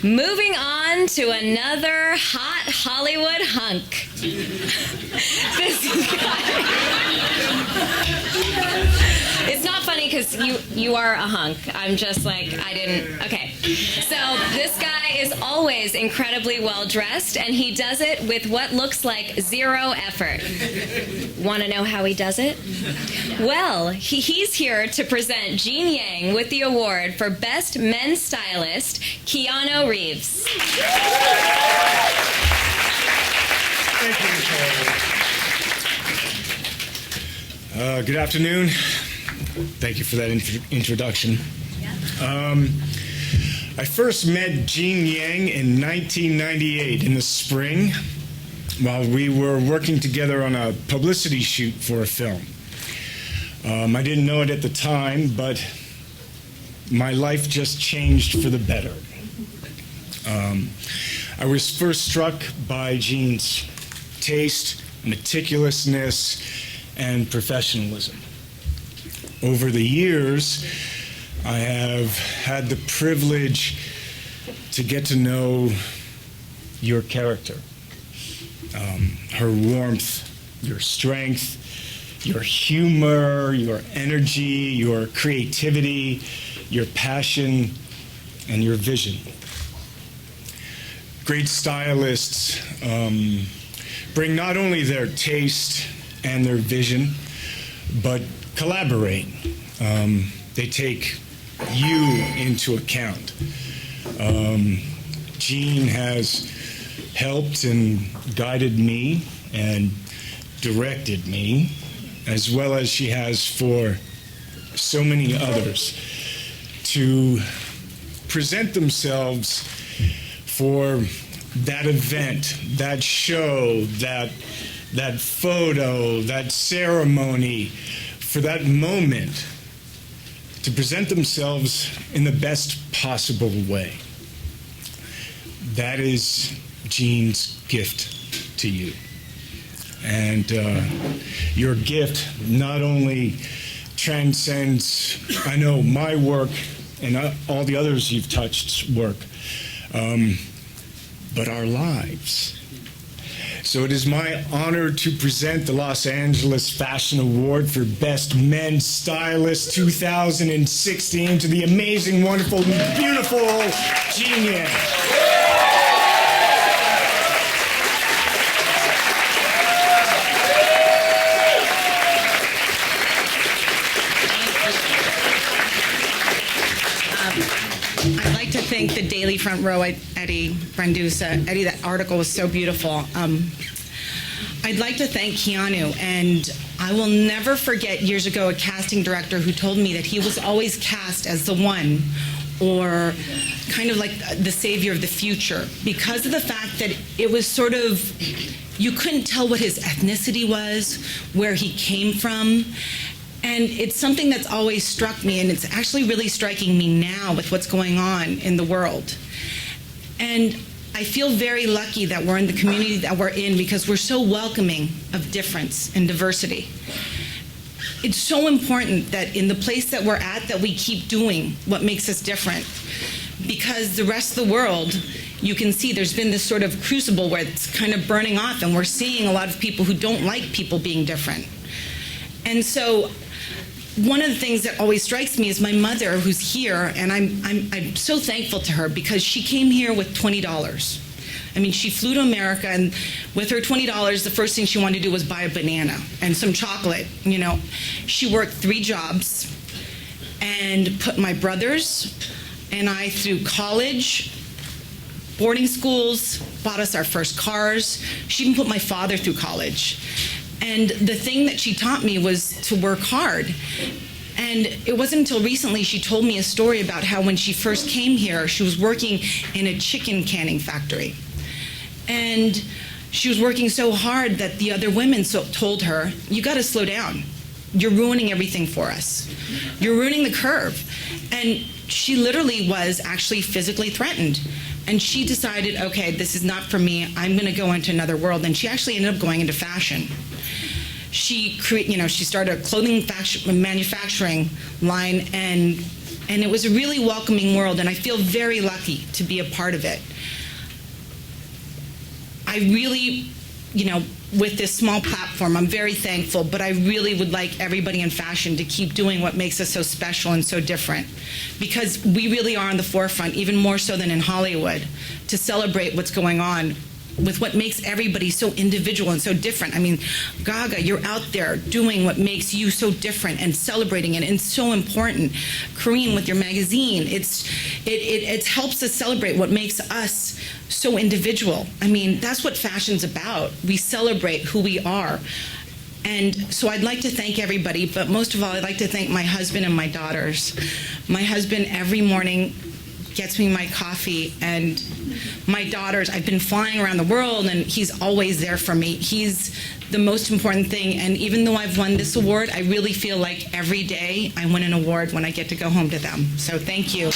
Moving on to another hot Hollywood hunk. This guy. It's not funny because you are a hunk. I'm just like, I didn't. Okay. So this guy is always incredibly well dressed, and he does it with what looks like zero effort. Want to know how he does it? Well, he's here to present Jeanne Yang with the award for Best Men's Stylist, Keanu Reeves. Thank you, Nicole. Good afternoon. Thank you for that introduction. I first met Jeanne Yang in 1998 in the spring while we were working together on a publicity shoot for a film. I didn't know it at the time, but my life just changed for the better. I was first struck by Jeanne's taste, meticulousness, and professionalism. Over the years, I have had the privilege to get to know your character, her warmth, your strength, your humor, your energy, your creativity, your passion, and your vision. Great stylists bring not only their taste and their vision, but collaborate. They take you into account. Jeanne has helped and guided me and directed me, as well as she has for so many others, to present themselves for that event, that show, that photo, that ceremony, for that moment, to present themselves in the best possible way. That is Jeanne's gift to you. And your gift not only transcends, I know, my work and all the others you've touched work, but our lives. So it is my honor to present the Los Angeles Fashion Award for Best Men's Stylist 2016 to the amazing, wonderful, beautiful Jeanne Yang. I'd like to thank the Daily Front Row, Eddie Brandusa. Eddie, that article was so beautiful. I'd like to thank Keanu, and I will never forget years ago a casting director who told me that he was always cast as the one, or kind of like the savior of the future, because of the fact that it was sort of, you couldn't tell what his ethnicity was, where he came from. And it's something that's always struck me, and it's actually really striking me now with what's going on in the world. And I feel very lucky that we're in the community that we're in, because we're so welcoming of difference and diversity. It's so important that in the place that we're at, that we keep doing what makes us different. Because the rest of the world, you can see there's been this sort of crucible where it's kind of burning off, and we're seeing a lot of people who don't like people being different. And so one of the things that always strikes me is my mother, who's here, and I'm so thankful to her, because she came here with $20. I mean, she flew to America, and with her $20, the first thing she wanted to do was buy a banana and some chocolate, you know. She worked 3 jobs and put my brothers and I through college, boarding schools, bought us our first cars. She even put my father through college. And the thing that she taught me was to work hard. And it wasn't until recently she told me a story about how when she first came here, she was working in a chicken canning factory. And she was working so hard that the other women told her, you gotta slow down. You're ruining everything for us. You're ruining the curve. And she literally was actually physically threatened. And she decided, okay, this is not for me. I'm gonna go into another world. And she actually ended up going into fashion. She started a clothing manufacturing line, and And it was a really welcoming world, and I feel very lucky to be a part of it. I really, with this small platform, I'm very thankful, but I really would like everybody in fashion to keep doing what makes us so special and so different, because we really are on the forefront, even more so than in Hollywood, to celebrate what's going on with what makes everybody so individual and so different. I mean, Gaga, you're out there doing what makes you so different and celebrating it, and it's so important. Kareem, with your magazine, it helps us celebrate what makes us so individual. I mean, that's what fashion's about. We celebrate who we are. And so I'd like to thank everybody, but most of all, I'd like to thank my husband and my daughters. My husband every morning gets me my coffee, and my daughters, I've been flying around the world, and he's always there for me. He's the most important thing, and even though I've won this award, I really feel like every day I win an award when I get to go home to them. So thank you.